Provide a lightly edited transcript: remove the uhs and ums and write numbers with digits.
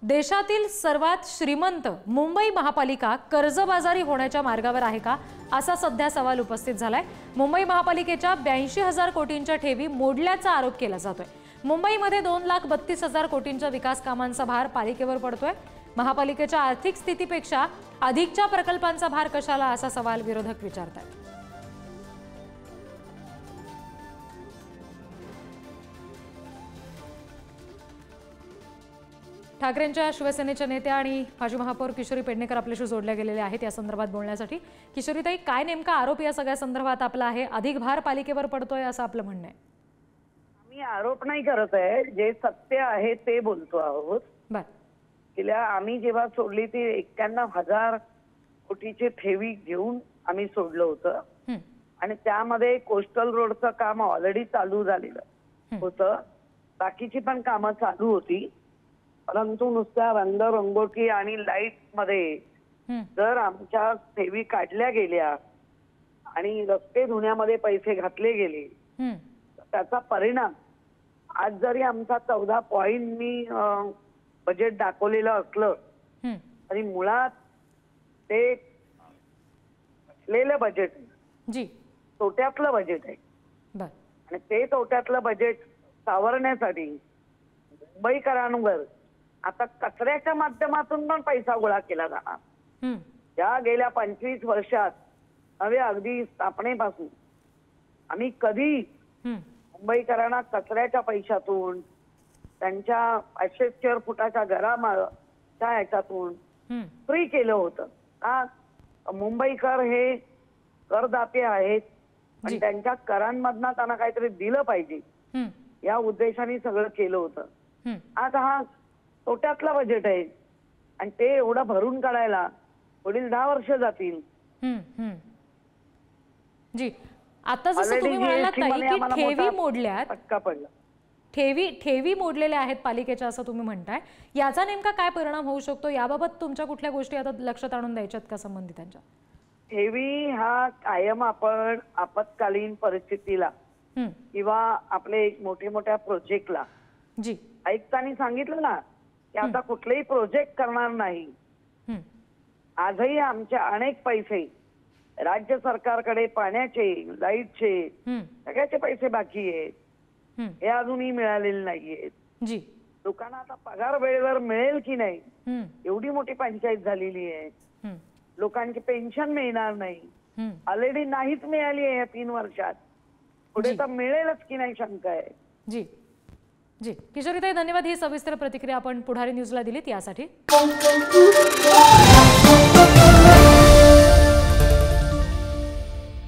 देशातील सर्वात श्रीमंत मुंबई महापालिका कर्जबाजारी होण्याच्या मार्गावर आहे का, असा सध्या सवाल उपस्थित झालाय। मुंबई महापालिकेच्या 82,000 कोटींच्या ठेवी मोडल्याचा आरोप केला जातोय। मुंबईमध्ये 2,32,000 कोटींच्या विकास कामांचा भार पालिकेवर पडतोय। महापालिकेच्या आर्थिक स्थितीपेक्षा अधिकच्या प्रकल्पांचा भार कशाला, असा सवाल विरोधक विचारतात। ठाकरेंच्या शिवसेनेच्या नेत्या आणि माजी महापौर किशोरी पेडणेकर आपल्याशी जोडल्या गेलेल्या आहेत या संदर्भात बोलण्यासाठी। किशोरीताई, काय नेमका आरोप या सगळ्या संदर्भात आपला आहे? अधिक भार पालिकेवर पडतोय असं आपलं म्हणणं आहे? आम्ही आरोप नाही करत आहे, जे सत्य आहे ते बोलतो आहोत। गेल्या आम्ही जेव्हा सोडली ती 91,000 कोटीची ठेवी घेऊन आम्ही सोडलं होतं आणि त्यामध्ये कोस्टल रोडचं काम ऑलरेडी चालू झालेलं होतं, बाकीची पण कामं चालू होती। परंतु नुसत्या रंगरंगोटी आणि लाईट मध्ये जर आमच्या ठेवी काढल्या गेल्या आणि रस्ते धुण्यामध्ये पैसे घातले गेले, त्याचा परिणाम आज जरी आमचा 14 पॉइंट मी बजेट दाखवलेलं असलं तरी मुळात ते असलेलं बजेट तोट्यातलं बजेट आहे आणि ते तोट्यातलं बजेट सावरण्यासाठी मुंबईकरांवर आता कचऱ्याच्या माध्यमातून पण पैसा गोळा केला जाणार। या गेल्या 25 वर्षात नवे अगदी स्थापनेपासून आम्ही कधी मुंबईकरांना कचऱ्याच्या पैशातून, त्यांच्या 500 स्क्वेअर फुटाच्या घराच्या ह्याच्यातून फ्री केलं होतं का? मुंबईकर हे करदाते आहेत आणि त्यांच्या करांमधनं त्यांना काहीतरी दिलं पाहिजे या उद्देशाने सगळं केलं होतं। आज हा तोट्यातला बजेट आहे आणि ते एवढं भरून काढायला पुढील 10 वर्ष जातील। जी, आता जसं तुम्ही म्हणालात की ठेवी मोडल्यात, ठेवी मोडलेल्या आहेत पालिकेच्या असं तुम्ही म्हणताय, याचा नेमका काय परिणाम होऊ शकतो? याबाबत तुमच्या कुठल्या गोष्टी आता लक्षात आणून द्यायच्यात का संबंधितांच्या? ठेवी हा कायम आपण आपत्कालीन परिस्थितीला किंवा आपले मोठे मोठ्या प्रोजेक्टला, जी आयुक्तांनी सांगितलं ना की आता कुठलेही प्रोजेक्ट करणार नाही। आजही आमचे अनेक पैसे राज्य सरकारकडे पाण्याचे, लाईटचे, सगळ्याचे पैसे बाकी आहेत, हे अजूनही मिळालेले नाहीयेत। लोकांना आता पगार वेळेवर मिळेल की नाही एवढी मोठी पंचायत झालेली आहे। लोकांची पेन्शन मिळणार नाही, ऑलरेडी नाहीच मिळाली आहे या 3 वर्षात, पुढे तर मिळेलच की नाही शंका आहे। जी जी, किशोरीताई धन्यवाद, ही सविस्तर प्रतिक्रिया आपण पुढारी न्यूजला दिलीत यासाठी।